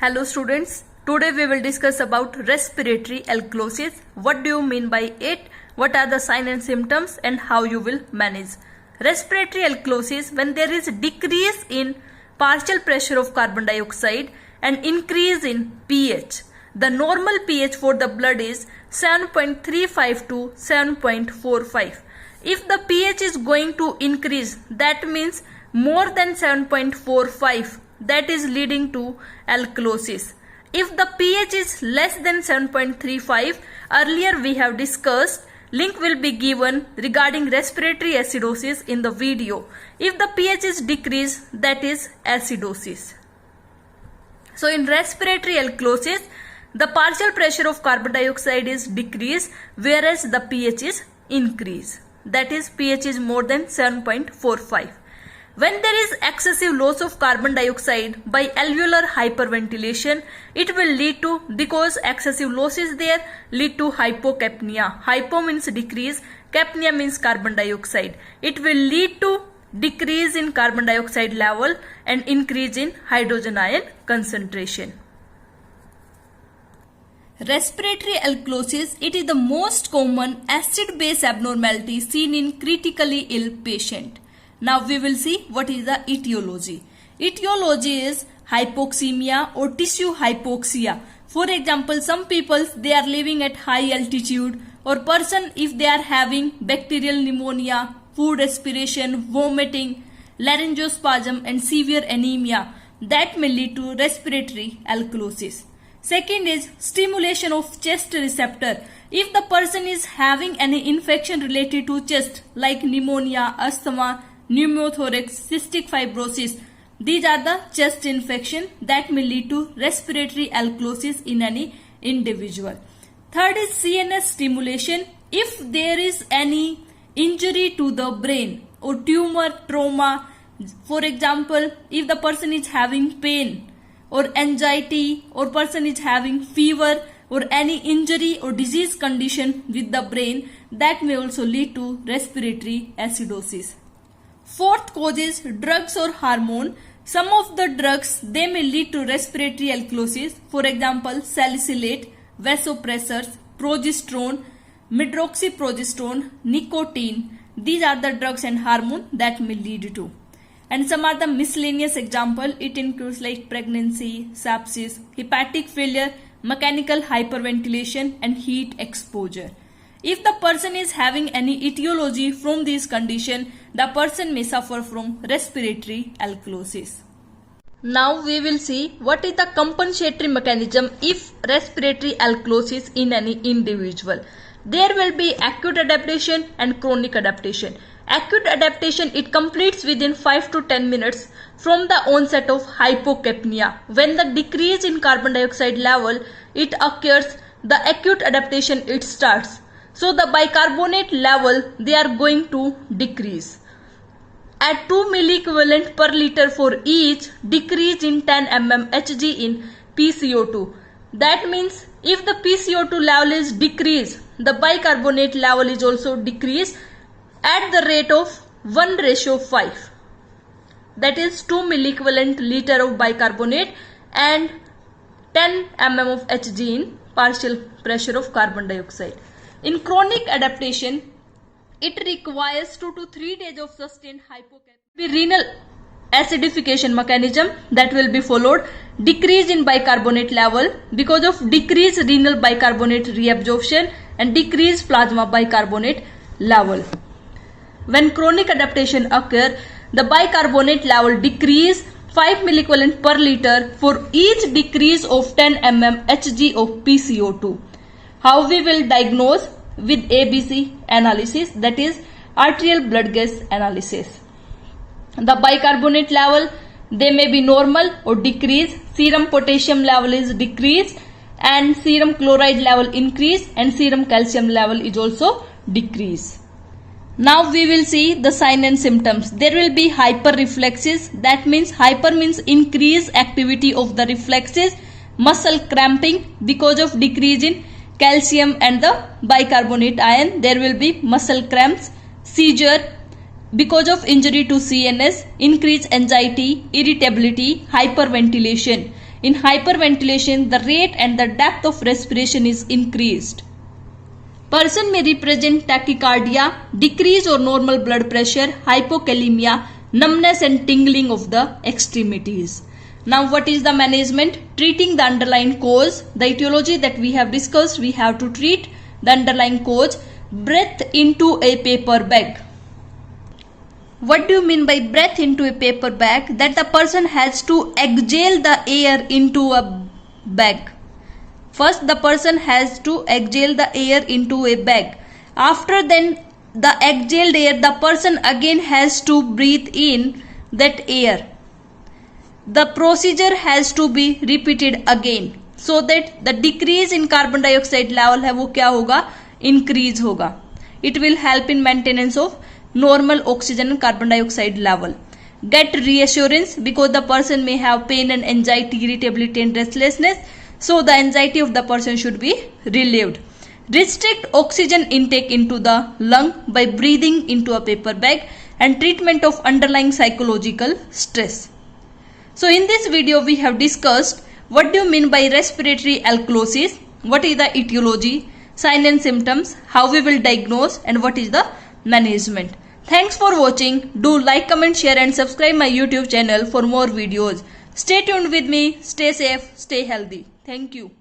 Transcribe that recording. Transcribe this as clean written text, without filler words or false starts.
Hello students, today we will discuss about respiratory alkalosis. What do you mean by it? What are the signs and symptoms and how you will manage? Respiratory alkalosis, when there is decrease in partial pressure of carbon dioxide and increase in pH. The normal pH for the blood is 7.35 to 7.45. If the pH is going to increase, that means more than 7.45, that is leading to alkalosis. If the pH is less than 7.35, earlier we have discussed, link will be given regarding respiratory acidosis in the video. If the pH is decreased, that is acidosis. So in respiratory alkalosis, the partial pressure of carbon dioxide is decreased, whereas the pH is increased. That is, pH is more than 7.45. When there is excessive loss of carbon dioxide by alveolar hyperventilation, it will lead to, because excessive loss is there, lead to hypocapnia. Hypo means decrease, capnia means carbon dioxide. It will lead to decrease in carbon dioxide level and increase in hydrogen ion concentration. Respiratory alkalosis, it is the most common acid-base abnormality seen in critically ill patient. Now we will see what is the etiology. Etiology is hypoxemia or tissue hypoxia. For example, some people, they are living at high altitude, or person if they are having bacterial pneumonia, food aspiration, vomiting, laryngospasm and severe anemia, that may lead to respiratory alkalosis. Second is stimulation of chest receptor. If the person is having any infection related to chest like pneumonia, asthma, pneumothorax, cystic fibrosis, these are the chest infection that may lead to respiratory alkalosis in any individual. Third is CNS stimulation. If there is any injury to the brain or tumor, trauma, for example, if the person is having pain or anxiety, or person is having fever or any injury or disease condition with the brain, that may also lead to respiratory acidosis. Fourth cause is drugs or hormone. Some of the drugs, they may lead to respiratory alkalosis. For example, salicylate, vasopressors, progesterone, medroxyprogesterone, nicotine. These are the drugs and hormone that may lead to. And some are the miscellaneous example. It includes like pregnancy, sepsis, hepatic failure, mechanical hyperventilation and heat exposure. If the person is having any etiology from this condition, the person may suffer from respiratory alkalosis. Now we will see what is the compensatory mechanism if respiratory alkalosis in any individual. There will be acute adaptation and chronic adaptation. Acute adaptation, it completes within 5 to 10 minutes from the onset of hypocapnia. When the decrease in carbon dioxide level, it occurs, the acute adaptation, it starts. So the bicarbonate level, they are going to decrease. At 2 milliequivalent per liter for each, decrease in 10 mmHg in PCO2. That means if the PCO2 level is decreased, the bicarbonate level is also decreased at the rate of 1:5. That is 2 milliequivalent liter of bicarbonate and 10 mm of Hg in partial pressure of carbon dioxide. In chronic adaptation, it requires 2 to 3 days of sustained hypocapnia. Renal acidification mechanism that will be followed. Decrease in bicarbonate level because of decreased renal bicarbonate reabsorption and decreased plasma bicarbonate level. When chronic adaptation occurs, the bicarbonate level decrease 5 milliequivalent per liter for each decrease of 10 mmHg of PCO2. How we will diagnose? With ABC analysis, that is arterial blood gas analysis. The bicarbonate level, they may be normal or decrease. Serum potassium level is decreased and serum chloride level increase and serum calcium level is also decreased. Now we will see the sign and symptoms. There will be hyperreflexes. That means hyper means increased activity of the reflexes. Muscle cramping because of decrease in calcium and the bicarbonate ion. There will be muscle cramps. Seizure because of injury to CNS. Increased anxiety, irritability, hyperventilation. In hyperventilation, the rate and the depth of respiration is increased. Person may represent tachycardia, decrease or normal blood pressure, hypokalemia, numbness and tingling of the extremities. Now what is the management? Treating the underlying cause. The etiology that we have discussed, we have to treat the underlying cause. Breath into a paper bag. What do you mean by breath into a paper bag? That the person has to exhale the air into a bag. First the person has to exhale the air into a bag. After then the exhaled air, the person again has to breathe in that air. The procedure has to be repeated again so that the decrease in carbon dioxide level है वो क्या होगा? Increase होगा. It will help in maintenance of normal oxygen and carbon dioxide level. Get reassurance because the person may have pain and anxiety, irritability and restlessness. So the anxiety of the person should be relieved. Restrict oxygen intake into the lung by breathing into a paper bag and treatment of underlying psychological stress. So in this video we have discussed what do you mean by respiratory alkalosis, what is the etiology, sign and symptoms, how we will diagnose and what is the management. Thanks for watching. Do like, comment, share and subscribe my YouTube channel for more videos. Stay tuned with me. Stay safe. Stay healthy. Thank you.